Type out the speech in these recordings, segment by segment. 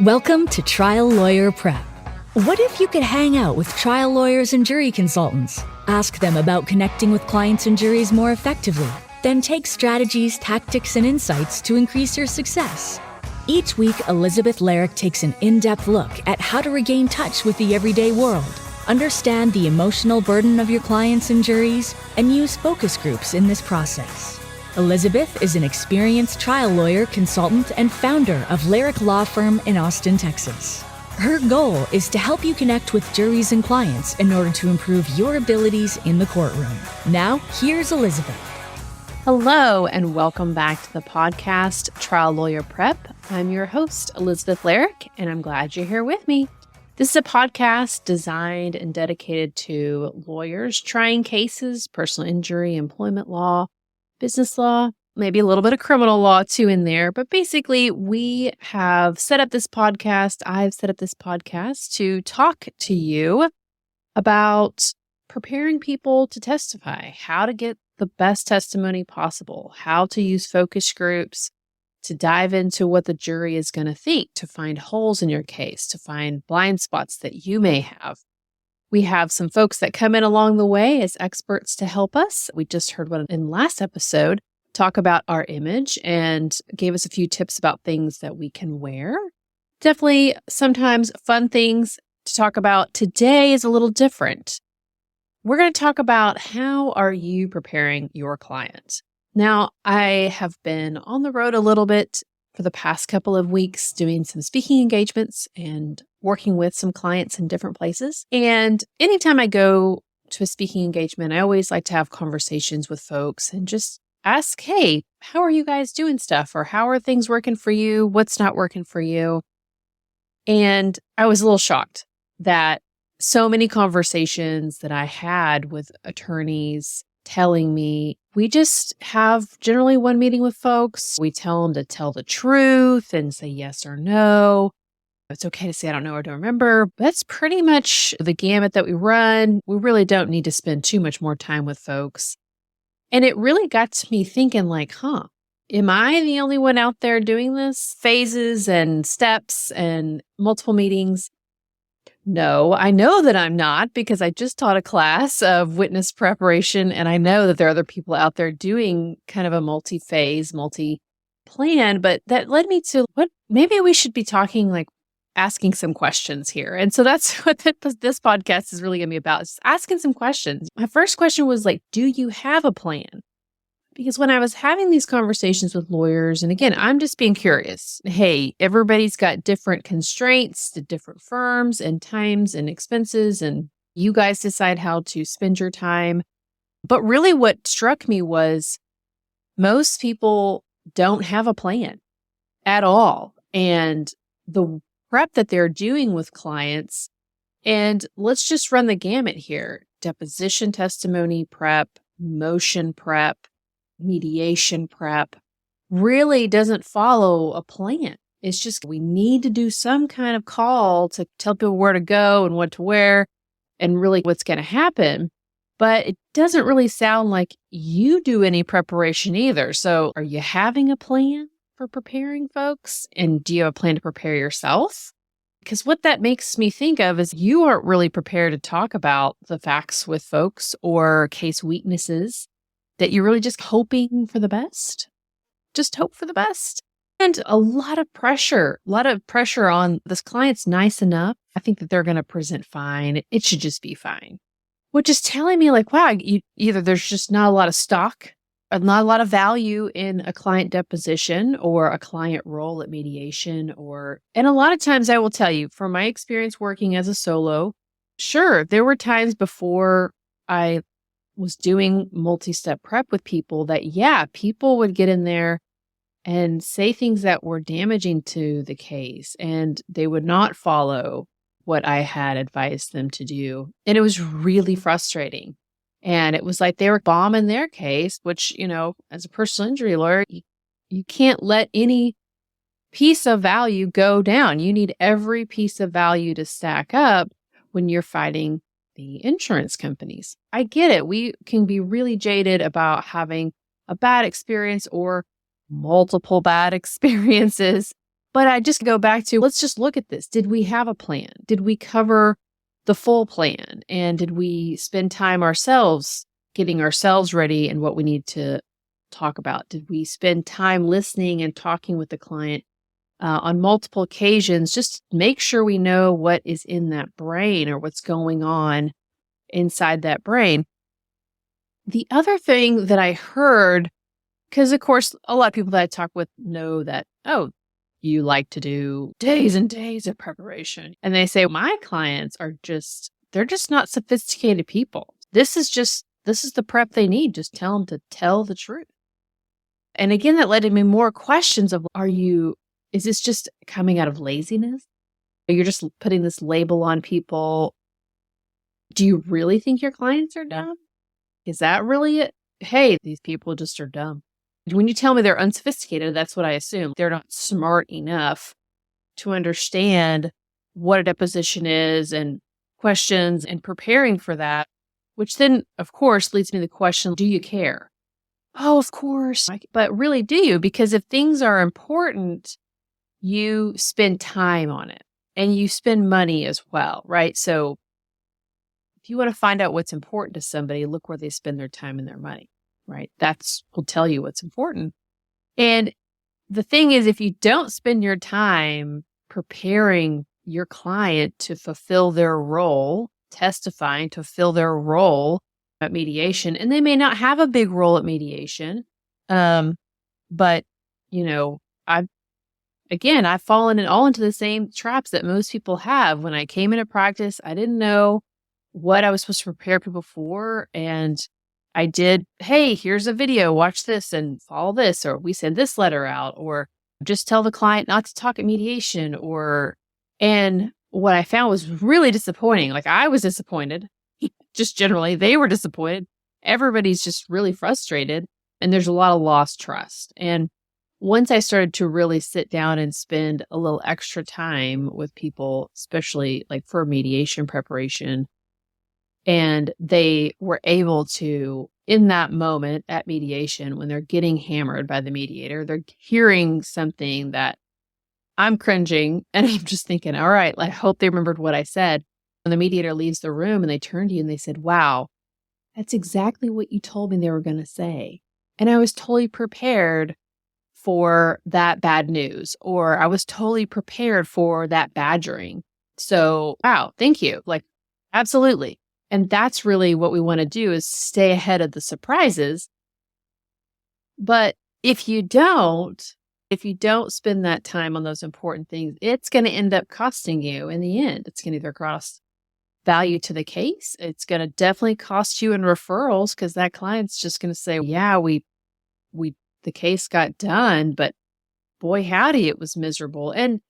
Welcome to Trial Lawyer Prep. What if you could hang out with trial lawyers and jury consultants? Ask them about connecting with clients and juries more effectively. Then take strategies, tactics, and insights to increase your success. Each week, Elizabeth Larrick takes an in-depth look at how to regain touch with the everyday world, understand the emotional burden of your clients and juries, and use focus groups in this process. Elizabeth is an experienced trial lawyer, consultant, and founder of Larrick Law Firm in Austin, Texas. Her goal is to help you connect with juries and clients in order to improve your abilities in the courtroom. Now, here's Elizabeth. Hello, and welcome back to the podcast, Trial Lawyer Prep. I'm your host, Elizabeth Larrick, and I'm glad you're here with me. This is a podcast designed and dedicated to lawyers trying cases, personal injury, employment law, business law, maybe a little bit of criminal law too in there. But basically, we have set up this podcast. I've set up this podcast to talk to you about preparing people to testify, how to get the best testimony possible, how to use focus groups to dive into what the jury is going to think, to find holes in your case, to find blind spots that you may have. We have some folks that come in along the way as experts to help us. We just heard one in last episode talk about our image and gave us a few tips about things that we can wear. Definitely sometimes fun things to talk about. Today is a little different. We're going to talk about how are you preparing your client. Now, I have been on the road a little bit for the past couple of weeks doing some speaking engagements and working with some clients in different places. And anytime I go to a speaking engagement, I always like to have conversations with folks and just ask, hey, how are you guys doing stuff? Or how are things working for you? What's not working for you? And I was a little shocked that so many conversations that I had with attorneys telling me, we just have generally one meeting with folks. We tell them to tell the truth and say yes or no. It's okay to say I don't know or don't remember. That's pretty much the gamut that we run. We really don't need to spend too much more time with folks. And it really got to me thinking like, am I the only one out there doing this? Phases and steps and multiple meetings? No, I know that I'm not because I just taught a class of witness preparation, and I know that there are other people out there doing kind of a multi-phase, multi-plan, but that led me to maybe we should be talking like asking some questions here. And so that's what this podcast is really going to be about, is asking some questions. My first question was like, do you have a plan? Because when I was having these conversations with lawyers, and again, I'm just being curious. Hey, everybody's got different constraints to different firms and times and expenses, and you guys decide how to spend your time. But really what struck me was most people don't have a plan at all. And the prep that they're doing with clients, and let's just run the gamut here. Deposition testimony prep, motion prep, mediation prep really doesn't follow a plan. It's just we need to do some kind of call to tell people where to go and what to wear and really what's going to happen. But it doesn't really sound like you do any preparation either. So are you having a plan for preparing folks? And do you have a plan to prepare yourself? Because what that makes me think of is you aren't really prepared to talk about the facts with folks or case weaknesses, that you're really just hoping for the best. Just hope for the best. And a lot of pressure on this client's nice enough. I think that they're going to present fine. It should just be fine. Which is telling me like, wow, either there's just not a lot of stock, or not a lot of value in a client deposition or a client role at mediation, and a lot of times I will tell you from my experience working as a solo, sure, there were times before I was doing multi-step prep with people that, people would get in there and say things that were damaging to the case, and they would not follow what I had advised them to do. And it was really frustrating. And it was like they were bombing their case, which, as a personal injury lawyer, you can't let any piece of value go down. You need every piece of value to stack up when you're fighting the insurance companies. I get it. We can be really jaded about having a bad experience or multiple bad experiences But I just go back to, let's just look at this. Did we have a plan? Did we cover the full plan? And did we spend time ourselves getting ourselves ready and what we need to talk about? Did we spend time listening and talking with the client on multiple occasions? Just make sure we know what is in that brain or what's going on inside that brain. The other thing that I heard, because of course, a lot of people that I talk with know that, oh, you like to do days and days of preparation. And they say, my clients they're just not sophisticated people. This is the prep they need. Just tell them to tell the truth. And again, that led to me more questions of, is this just coming out of laziness? You're just putting this label on people. Do you really think your clients are dumb? Is that really it? Hey, these people just are dumb. When you tell me they're unsophisticated, that's what I assume. They're not smart enough to understand what a deposition is and questions and preparing for that, which then, of course, leads me to the question, do you care? Oh, of course. But really, do you? Because if things are important, you spend time on it and you spend money as well, right? So if you want to find out what's important to somebody, look where they spend their time and their money, right? Will tell you what's important. And the thing is, if you don't spend your time preparing your client to fulfill their role, testifying to fill their role at mediation, and they may not have a big role at mediation, but I've fallen into the same traps that most people have. When I came into practice, I didn't know what I was supposed to prepare people for. And I did, hey, here's a video, watch this and follow this, or we send this letter out, or just tell the client not to talk at mediation, and what I found was really disappointing. Like, I was disappointed, just generally, they were disappointed. Everybody's just really frustrated, and there's a lot of lost trust. And once I started to really sit down and spend a little extra time with people, especially like for mediation preparation, and they were able to, in that moment at mediation, when they're getting hammered by the mediator, they're hearing something that I'm cringing, and I'm just thinking, all right, I hope they remembered what I said. When the mediator leaves the room and they turn to you and they said, wow, that's exactly what you told me they were going to say. And I was totally prepared for that bad news, or I was totally prepared for that badgering. So, wow, thank you. Absolutely. And that's really what we want to do, is stay ahead of the surprises. But if you don't spend that time on those important things, it's going to end up costing you in the end. It's going to either cost value to the case. It's going to definitely cost you in referrals, because that client's just going to say, yeah, the case got done, but boy, howdy, it was miserable. And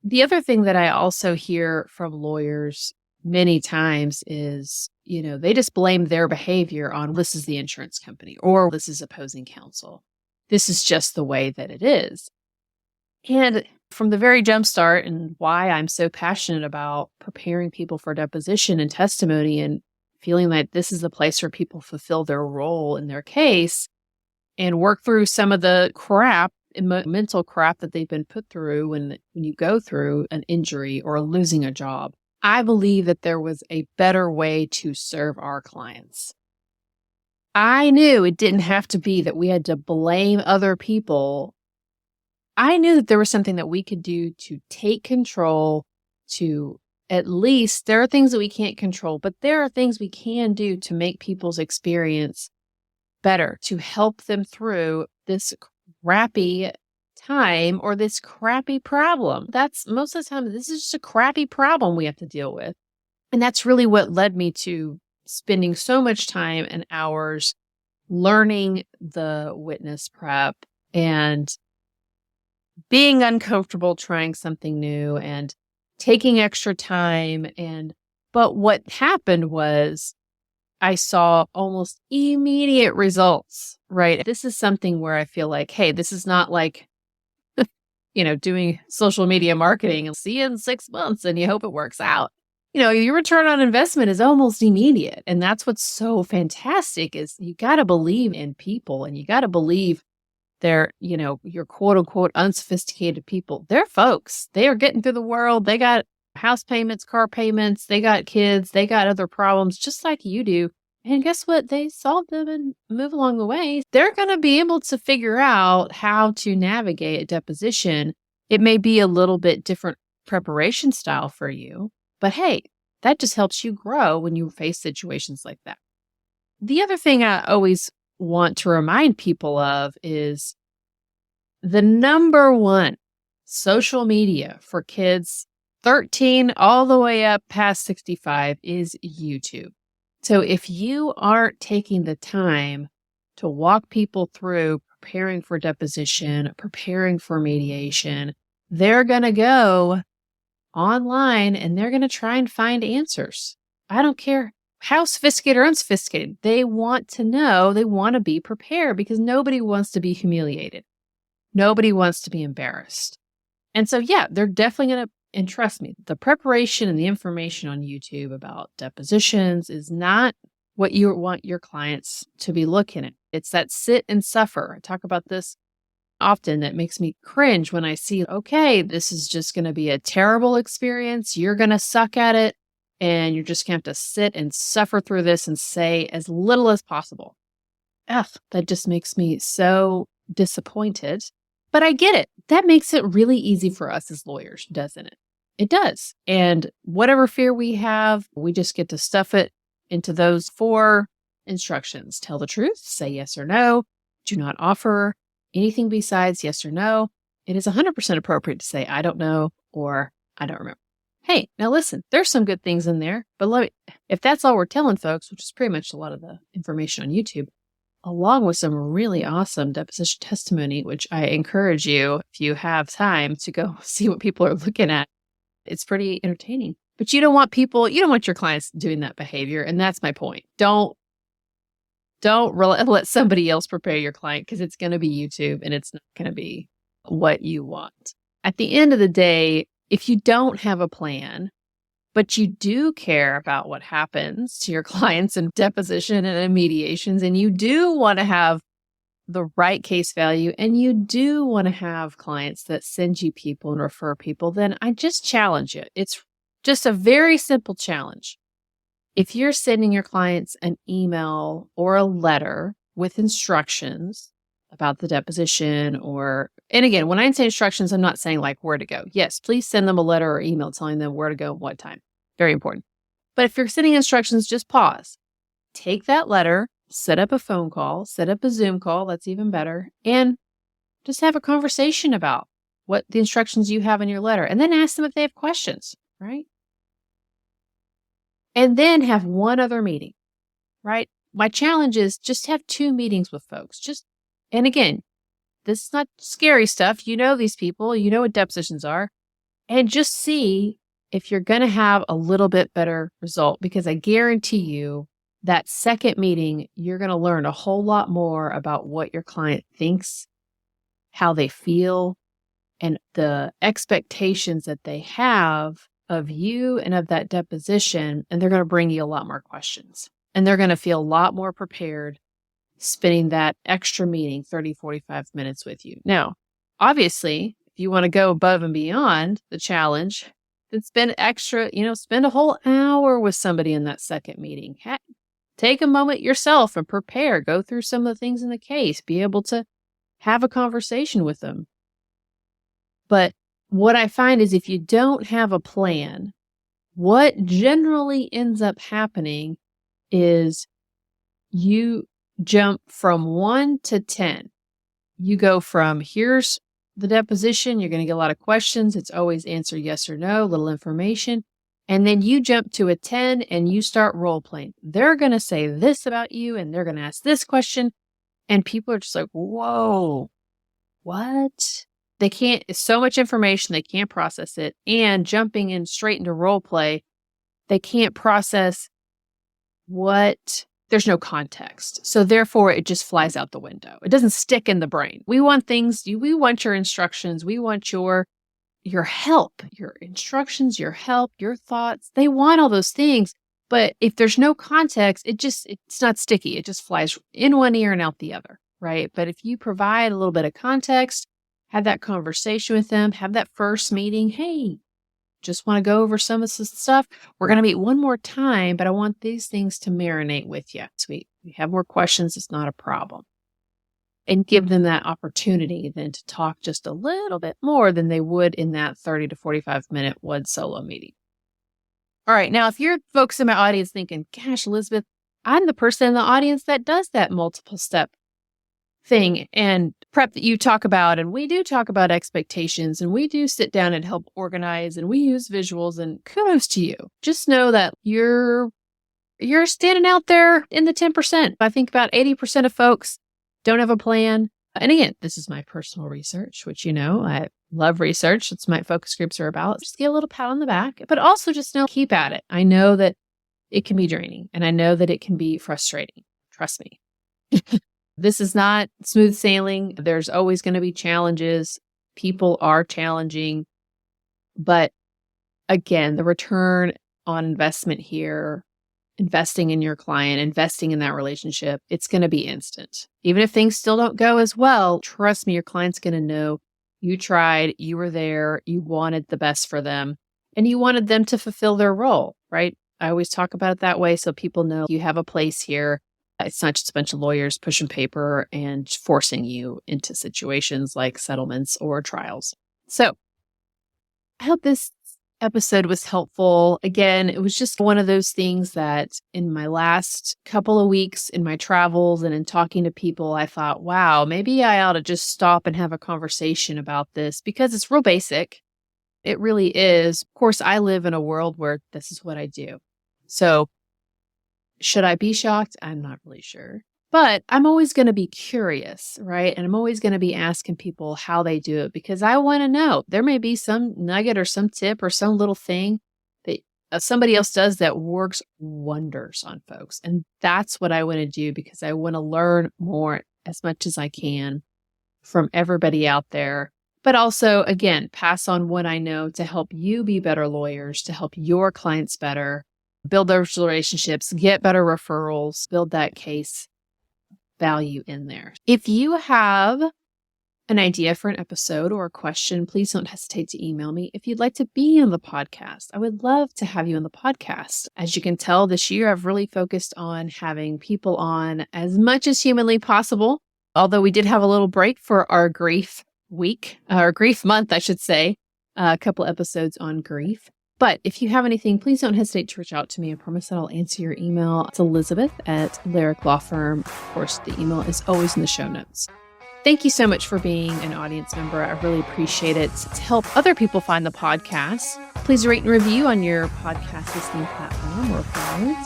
the other thing that I also hear from lawyers many times is, they just blame their behavior on, this is the insurance company, or this is opposing counsel. This is just the way that it is. And from the very jump start, and why I'm so passionate about preparing people for deposition and testimony and feeling like this is the place where people fulfill their role in their case and work through some of the crap, mental crap that they've been put through when you go through an injury or losing a job. I believe that there was a better way to serve our clients. I knew it didn't have to be that we had to blame other people. I knew that there was something that we could do to take control, to at least, there are things that we can't control, but there are things we can do to make people's experience better, to help them through this crappy time or this crappy problem. That's most of the time, this is just a crappy problem we have to deal with. And that's really what led me to spending so much time and hours learning the witness prep and being uncomfortable trying something new and taking extra time. But what happened was I saw almost immediate results, right? This is something where I feel like, hey, this is not like, doing social media marketing and see you in 6 months and you hope it works out. Your return on investment is almost immediate. And that's what's so fantastic is you got to believe in people, and you got to believe They're, your quote unquote unsophisticated people. They're folks. They are getting through the world. They got house payments, car payments. They got kids. They got other problems just like you do. And guess what? They solve them and move along the way. They're going to be able to figure out how to navigate a deposition. It may be a little bit different preparation style for you, but hey, that just helps you grow when you face situations like that. The other thing I always want to remind people of is the number one social media for kids 13 all the way up past 65 is YouTube. So if you aren't taking the time to walk people through preparing for deposition, preparing for mediation, they're going to go online and they're going to try and find answers. I don't care how sophisticated or unsophisticated. They want to know, they want to be prepared because nobody wants to be humiliated. Nobody wants to be embarrassed. And so, yeah, they're definitely going to, and trust me, the preparation and the information on YouTube about depositions is not what you want your clients to be looking at. It's that sit and suffer. I talk about this often. That makes me cringe when I see, okay, this is just going to be a terrible experience. You're going to suck at it. And you're just going to have to sit and suffer through this and say as little as possible. Ugh, that just makes me so disappointed. But I get it. That makes it really easy for us as lawyers, doesn't it? It does. And whatever fear we have, we just get to stuff it into those 4 instructions. Tell the truth, say yes or no, do not offer anything besides yes or no. It is 100% appropriate to say, I don't know, or I don't remember. Hey, now listen, there's some good things in there, but if that's all we're telling folks, which is pretty much a lot of the information on YouTube, along with some really awesome deposition testimony, which I encourage you, if you have time, to go see what people are looking at. It's pretty entertaining. But you don't want your clients doing that behavior. And that's my point. Don't let somebody else prepare your client because it's going to be YouTube and it's not going to be what you want. At the end of the day, if you don't have a plan, but you do care about what happens to your clients in deposition and in mediations, and you do want to have the right case value, and you do want to have clients that send you people and refer people, then I just challenge you. It's just a very simple challenge. If you're sending your clients an email or a letter with instructions about the deposition and again, when I say instructions, I'm not saying like where to go. Yes, please send them a letter or email telling them where to go and what time. Very important. But if you're sending instructions, just pause. Take that letter, set up a phone call, set up a Zoom call, that's even better, and just have a conversation about what the instructions you have in your letter, and then ask them if they have questions, right? And then have one other meeting, right? My challenge is just have 2 meetings with folks. And again, this is not scary stuff. You know these people, you know what depositions are, and just see if you're going to have a little bit better result, because I guarantee you that second meeting, you're going to learn a whole lot more about what your client thinks, how they feel, and the expectations that they have of you and of that deposition. And they're going to bring you a lot more questions, and they're going to feel a lot more prepared spending that extra meeting, 30, 45 minutes with you. Now, obviously, if you want to go above and beyond the challenge, then spend a whole hour with somebody in that second meeting. Take a moment yourself and prepare. Go through some of the things in the case. Be able to have a conversation with them. But what I find is if you don't have a plan, what generally ends up happening is you jump from 1 to 10. You go from here's the deposition. You're going to get a lot of questions. It's always answer yes or no, little information. And then you jump to a 10 and you start role playing. They're going to say this about you and they're going to ask this question. And people are just like, whoa, what? They can't, it's so much information, they can't process it. And jumping in straight into role play, they can't process there's no context. So therefore, it just flies out the window. It doesn't stick in the brain. We want your instructions. We want your help, your instructions, your help, your thoughts. They want all those things. But if there's no context, it's not sticky. It just flies in one ear and out the other. right? But if you provide a little bit of context, have that conversation with them, have that first meeting, hey, just want to go over some of this stuff. We're going to meet one more time, but I want these things to marinate with you. Sweet. If you have more questions, it's not a problem. And give them that opportunity then to talk just a little bit more than they would in that 30 to 45-minute one solo meeting. All right. Now, if you're folks in my audience thinking, gosh, Elizabeth, I'm the person in the audience that does that multiple step thing and prep that you talk about. And we do talk about expectations and we do sit down and help organize and we use visuals, and kudos to you. Just know that you're standing out there in the 10%. I think about 80% of folks don't have a plan. And again, this is my personal research, which, I love research. It's my focus groups are about. Just get a little pat on the back, but also just know, keep at it. I know that it can be draining and I know that it can be frustrating. Trust me. This is not smooth sailing. There's always going to be challenges. People are challenging. But again, the return on investment here, investing in your client, investing in that relationship, it's going to be instant. Even if things still don't go as well, trust me, your client's going to know you tried, you were there, you wanted the best for them, and you wanted them to fulfill their role, right? I always talk about it that way so people know you have a place here. It's not just a bunch of lawyers pushing paper and forcing you into situations like settlements or trials. So I hope this episode was helpful. Again, it was just one of those things that in my last couple of weeks in my travels and in talking to people, I thought, wow, maybe I ought to just stop and have a conversation about this because it's real basic. It really is. Of course, I live in a world where this is what I do. So should I be shocked? I'm not really sure. But I'm always going to be curious, right? And I'm always going to be asking people how they do it because I want to know. There may be some nugget or some tip or some little thing that somebody else does that works wonders on folks. And that's what I want to do because I want to learn more as much as I can from everybody out there. But also, again, pass on what I know to help you be better lawyers, to help your clients better, build those relationships, get better referrals, build that case value in there. If you have an idea for an episode or a question, please don't hesitate to email me. If you'd like to be on the podcast, I would love to have you on the podcast. As you can tell, this year I've really focused on having people on as much as humanly possible. Although we did have a little break for our grief week, or grief month, I should say, a couple episodes on grief. But if you have anything, please don't hesitate to reach out to me. I promise that I'll answer your email. It's Elizabeth@Lyric Law Firm. Of course, the email is always in the show notes. Thank you so much for being an audience member. I really appreciate it. To help other people find the podcast, please rate and review on your podcast listening platform or forward.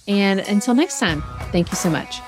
And until next time, thank you so much.